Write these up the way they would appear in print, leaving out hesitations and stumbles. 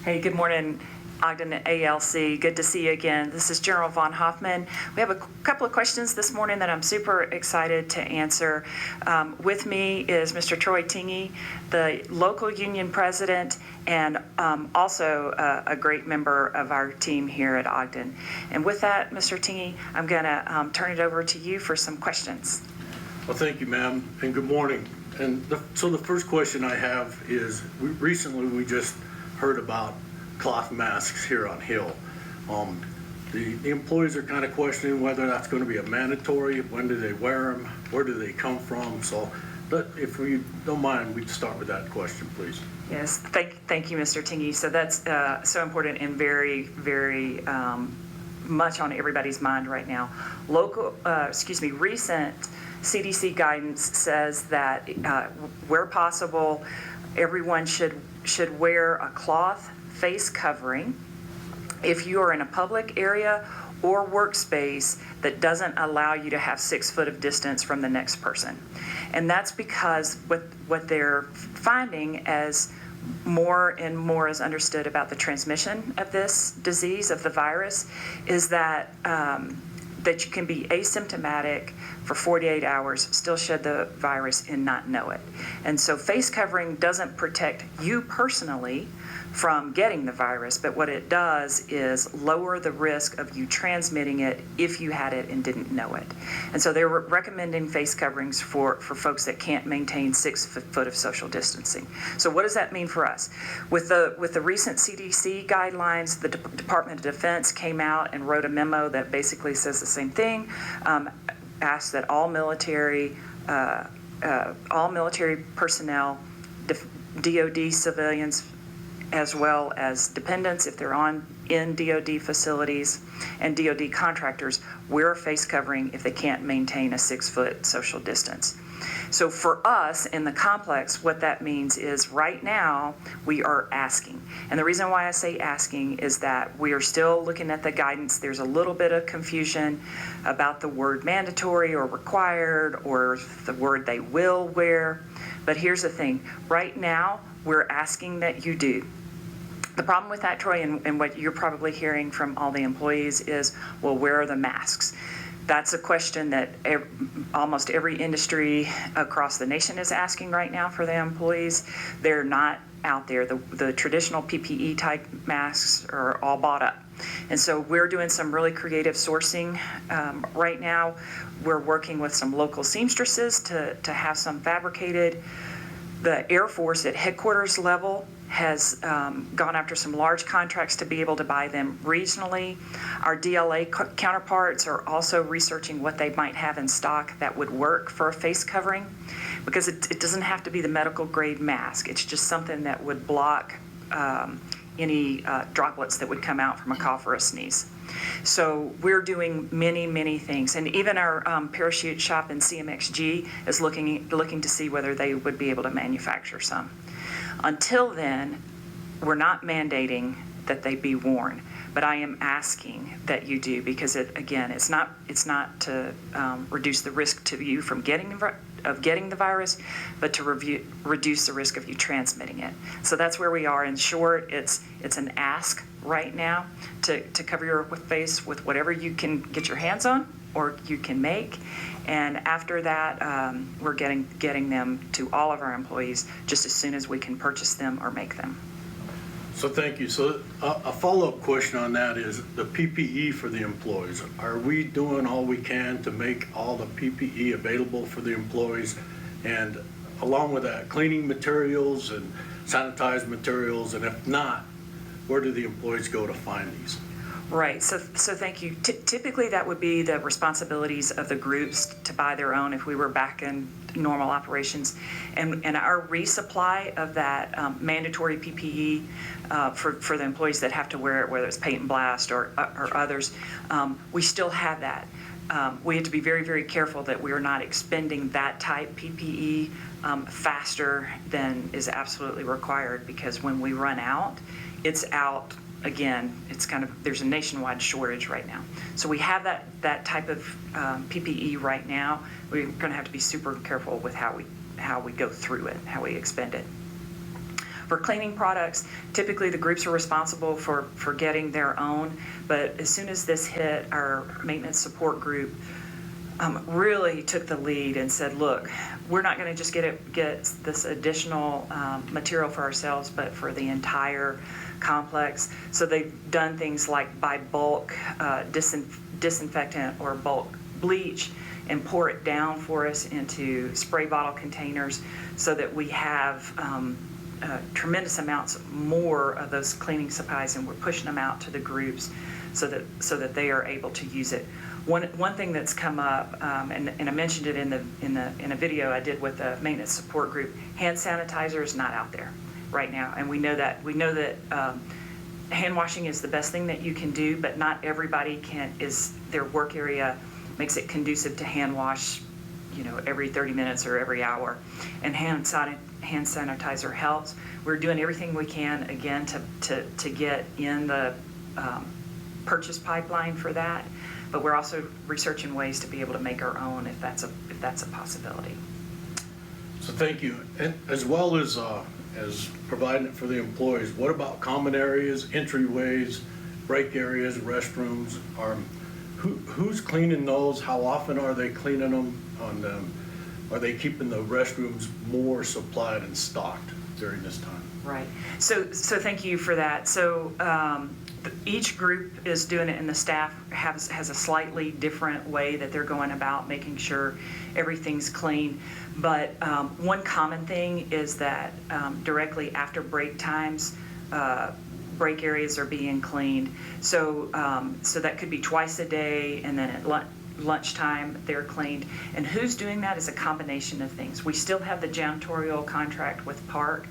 Hey, good morning, Ogden ALC. Good to see you again. This is General Von Hoffman. We have a couple of questions this morning that I'm super excited to answer. With me is Mr. Troy Tingey, the local union president, and also a great member of our team here at Ogden. And with that, Mr. Tingey, I'm going to turn it over to you for some questions. Well, thank you, ma'am, and good morning. And so the first question I have is, recently we just heard about cloth masks here on Hill. The employees are kind of questioning whether that's going to be a mandatory, when do they wear them, where do they come from? So if we don't mind, we'd start with that question, please. Yes, thank you, Mr. Tingey. So that's so important and very, very much on everybody's mind right now. Recent CDC guidance says that where possible, everyone should wear a cloth face covering if you are in a public area or workspace that doesn't allow you to have 6 foot of distance from the next person. And that's because what they're finding as more and more is understood about the transmission of this disease, of the virus, is that that you can be asymptomatic for 48 hours, still shed the virus and not know it. And so face covering doesn't protect you personally from getting the virus, but what it does is lower the risk of you transmitting it if you had it and didn't know it. And so they're recommending face coverings for folks that can't maintain 6 foot of social distancing. So what does that mean for us? With the recent CDC guidelines, the Department of Defense came out and wrote a memo that basically says the same thing, asked that all military personnel, DOD civilians, as well as dependents, if they're in DOD facilities, and DOD contractors, wear a face covering if they can't maintain a 6 foot social distance. So for us in the complex, what that means is right now we are asking. And the reason why I say asking is that we are still looking at the guidance. There's a little bit of confusion about the word mandatory or required or the word they will wear. But here's the thing, right now we're asking that you do. The problem with that, Troy, and what you're probably hearing from all the employees is, well, where are the masks? That's a question that almost every industry across the nation is asking right now for the employees. They're not out there. The traditional PPE type masks are all bought up. And so we're doing some really creative sourcing right now. We're working with some local seamstresses to have some fabricated. The Air Force at headquarters level has gone after some large contracts to be able to buy them regionally. Our DLA counterparts are also researching what they might have in stock that would work for a face covering, because it doesn't have to be the medical grade mask. It's just something that would block any droplets that would come out from a cough or a sneeze. So we're doing many, many things. And even our parachute shop in CMXG is looking to see whether they would be able to manufacture some. Until then, we're not mandating that they be worn, but I am asking that you do, because it's not to reduce the risk to you from getting the virus, but to reduce the risk of you transmitting it. So that's where we are. In short, it's an ask right now to cover your face with whatever you can get your hands on or you can make. And after that, we're getting them to all of our employees just as soon as we can purchase them or make them. So thank you. So a follow-up question on that is the PPE for the employees. Are we doing all we can to make all the PPE available for the employees? And along with that, cleaning materials and sanitized materials, and if not, where do the employees go to find these? Right. So thank you. Typically, that would be the responsibilities of the groups to buy their own if we were back in normal operations. And our resupply of that mandatory PPE for the employees that have to wear it, whether it's paint and blast or others, we still have that. We have to be very, very careful that we are not expending that type PPE faster than is absolutely required, because when we run out, it's out. Again, it's there's a nationwide shortage right now. So we have that type of PPE right now. We're going to have to be super careful with how we go through it, how we expend it. For cleaning products, typically the groups are responsible for getting their own, but as soon as this hit, our maintenance support group really took the lead and said, look, we're not going to just get this additional material for ourselves, but for the entire complex. So they've done things like buy bulk disinfectant or bulk bleach and pour it down for us into spray bottle containers so that we have tremendous amounts more of those cleaning supplies, and we're pushing them out to the groups so that they are able to use it. One thing that's come up, and I mentioned it in a video I did with the maintenance support group, hand sanitizer is not out there right now, and we know that hand washing is the best thing that you can do, but not everybody is their work area makes it conducive to hand wash, every 30 minutes or every hour, and hand sanitizer helps. We're doing everything we can again to get in the purchase pipeline for that, but we're also researching ways to be able to make our own if that's a possibility. So thank you. And as well as providing it for the employees, what about common areas, entryways, break areas, restrooms? Who's cleaning those? How often are they cleaning them? Are they keeping the restrooms more supplied and stocked during this time? Right. So thank you for that. So each group is doing it, and the staff has a slightly different way that they're going about making sure everything's clean. But one common thing is that directly after break times, break areas are being cleaned. So that could be twice a day, and then at lunchtime they're cleaned. And who's doing that is a combination of things. We still have the janitorial contract with Park,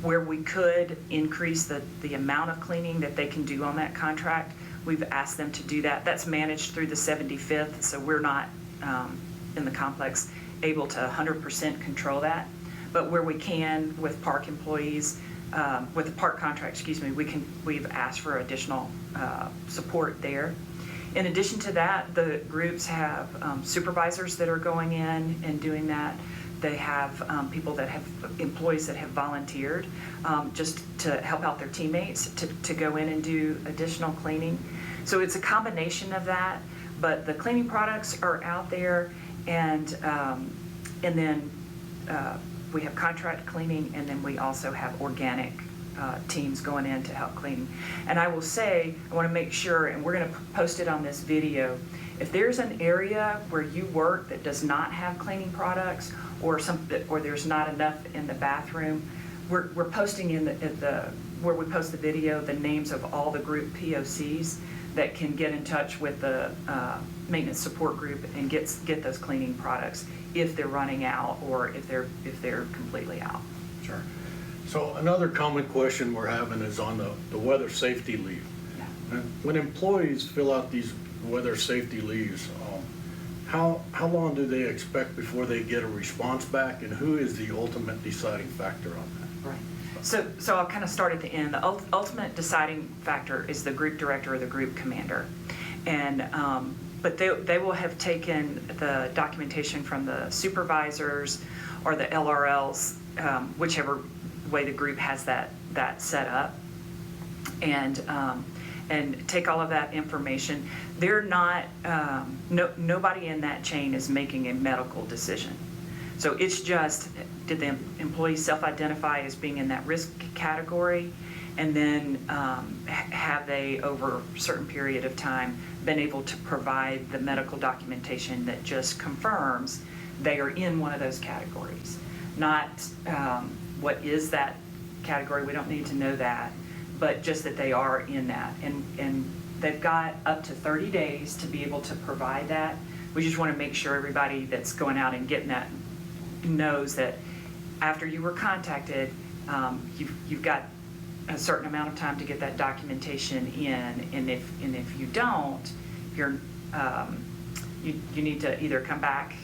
where we could increase the amount of cleaning that they can do on that contract. We've asked them to do that. That's managed through the 75th, so we're not in the complex able to 100% control that. But where we can with Park employees, with the Park contract, we've asked for additional support there. In addition to that, the groups have supervisors that are going in and doing that. They have employees that have volunteered just to help out their teammates to go in and do additional cleaning. So it's a combination of that, but the cleaning products are out there, and then we have contract cleaning, and then we also have organic teams going in to help clean. And I will say, I want to make sure, and we're going to post it on this video, if there's an area where you work that does not have cleaning products, or there's not enough in the bathroom, we're posting where we post the video, the names of all the group POCs that can get in touch with the maintenance support group and get those cleaning products if they're running out or if they're completely out. Sure. So another common question we're having is on the weather safety leave. Yeah. When employees fill out these weather safety leaves, how long do they expect before they get a response back, and who is the ultimate deciding factor on that? Right. So I'll kind of start at the end. The ultimate deciding factor is the group director or the group commander, and but they will have taken the documentation from the supervisors or the LRLs, whichever way the group has that set up, and take all of that information. They're not, nobody in that chain is making a medical decision. So it's just, did the employee self-identify as being in that risk category? And then have they, over a certain period of time, been able to provide the medical documentation that just confirms they are in one of those categories? Not what is that category, we don't need to know that, but just that they are in that. And they've got up to 30 days to be able to provide that. We just want to make sure everybody that's going out and getting that knows that after you were contacted, you've got a certain amount of time to get that documentation in, and if you don't, you need to either come back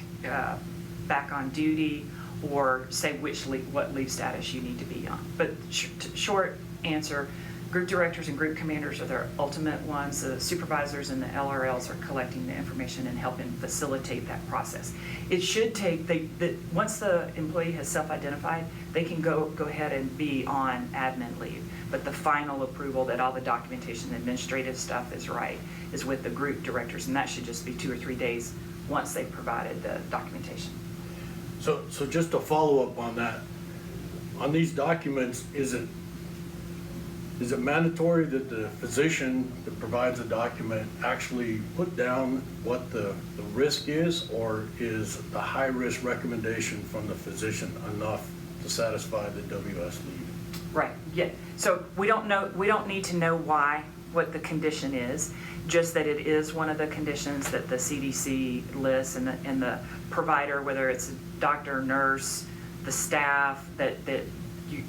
on duty or say what leave status you need to be on. But short answer, Group directors and group commanders are their ultimate ones. The supervisors and the LRLs are collecting the information and helping facilitate that process. It should take, once the employee has self-identified, they can go ahead and be on admin leave. But the final approval that all the documentation and administrative stuff is right is with the group directors, and that should just be 2 or 3 days once they've provided the documentation. So just to follow up on that, on these documents, is it mandatory that the physician that provides a document actually put down what the risk is, or is the high-risk recommendation from the physician enough to satisfy the WS lead? Right, yeah. So we don't need to know what the condition is, just that it is one of the conditions that the CDC lists, and the provider, whether it's a doctor, nurse, the staff, that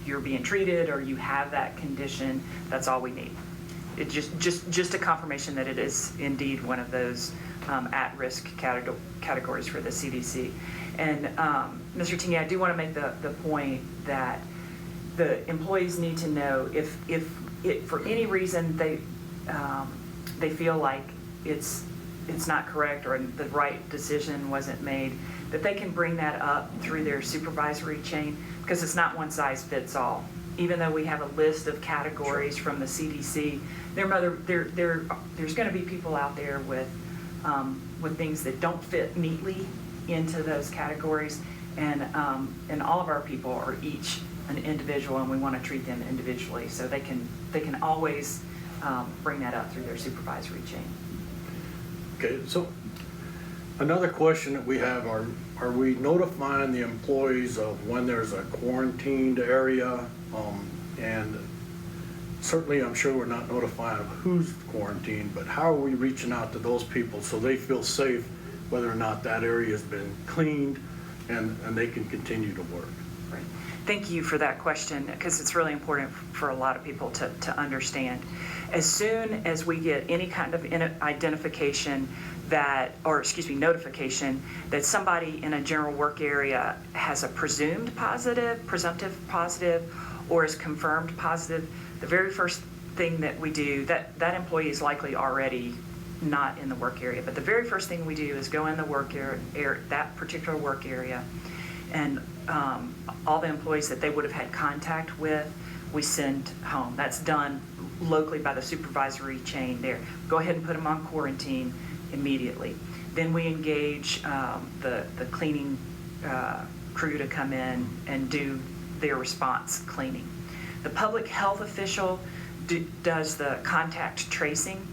you're being treated or you have that condition. That's all we need. It just a confirmation that it is indeed one of those at-risk categories for the CDC. And Mr. Tingey, I do want to make the point that the employees need to know if for any reason they feel like it's not correct or the right decision wasn't made, that they can bring that up through their supervisory chain, because it's not one size fits all. Even though we have a list of categories from the CDC, there's going to be people out there with things that don't fit neatly into those categories, and all of our people are each an individual, and we want to treat them individually. So they can always bring that up through their supervisory chain. Okay, so another question that we have are we notifying the employees of when there's a quarantined area? And certainly I'm sure we're not notifying of who's quarantined, but how are we reaching out to those people so they feel safe whether or not that area has been cleaned and they can continue to work? Right. Thank you for that question, because it's really important for a lot of people to understand. As soon as we get any kind of identification notification that somebody in a general work area has a presumptive positive, or is confirmed positive, the very first thing that we do, that employee is likely already not in the work area, but the very first thing we do is go in the work area, that particular work area, and all the employees that they would have had contact with, we send home. That's done locally by the supervisory chain there. Go ahead and put them on quarantine immediately. Then we engage the cleaning crew to come in and do their response cleaning. The public health official does the contact tracing,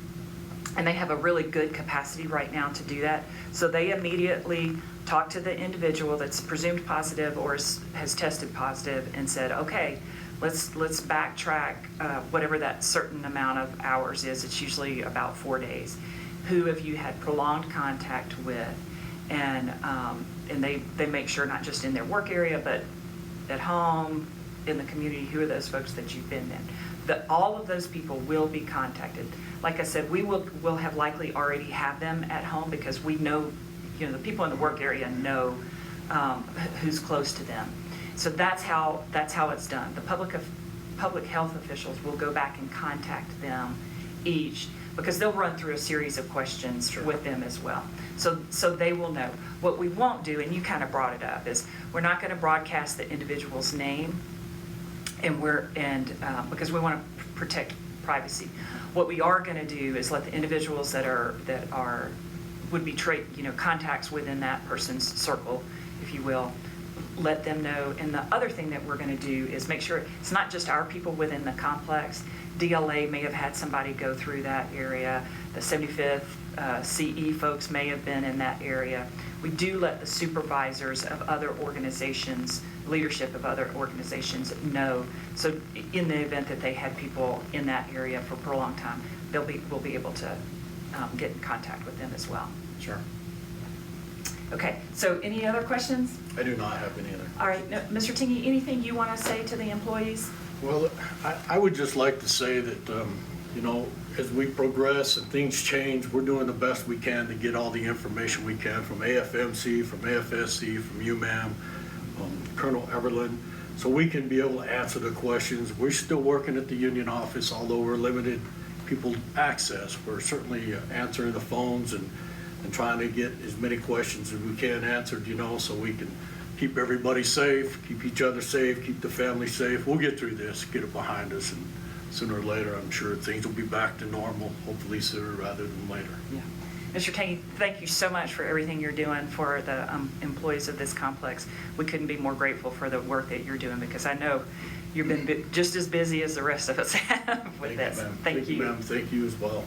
and they have a really good capacity right now to do that. So they immediately talk to the individual that's presumed positive or has tested positive and said, okay, let's backtrack whatever that certain amount of hours is. It's usually about 4 days. Who have you had prolonged contact with? And they make sure, not just in their work area, but at home, in the community, who are those folks that you've been in? That all of those people will be contacted. Like I said, we'll have likely already have them at home, because we know, the people in the work area know who's close to them. So that's how it's done. The public health officials will go back and contact them each, because they'll run through a series of questions with them as well. So they will know. What we won't do, and you kind of brought it up, is we're not going to broadcast the individual's name, because we want to protect privacy. What we are going to do is let the individuals that would be contacts within that person's circle, if you will, let them know. And the other thing that we're going to do is make sure it's not just our people within the complex. DLA may have had somebody go through that area. The 75th CE folks may have been in that area. We do let the supervisors of other organizations, leadership of other organizations know. So in the event that they had people in that area for a prolonged time, we'll be able to get in contact with them as well. Sure. Okay, so any other questions? I do not have any other. All right, no, Mr. Tingey, anything you want to say to the employees? Well, I would just like to say that, as we progress and things change, we're doing the best we can to get all the information we can from AFMC, from AFSC, from UMAM, Colonel Everland. so we can be able to answer the questions. We're still working at the union office, although we're limited people access. We're certainly answering the phones and trying to get as many questions as we can answered, so we can keep everybody safe, keep each other safe, keep the family safe. We'll get through this, get it behind us, and sooner or later, I'm sure things will be back to normal, hopefully sooner rather than later. Yeah. Mr. Tingey, thank you so much for everything you're doing for the employees of this complex. We couldn't be more grateful for the work that you're doing, because I know you've been just as busy as the rest of us have with this. Thank you, ma'am. Thank you. Ma'am. Thank you as well.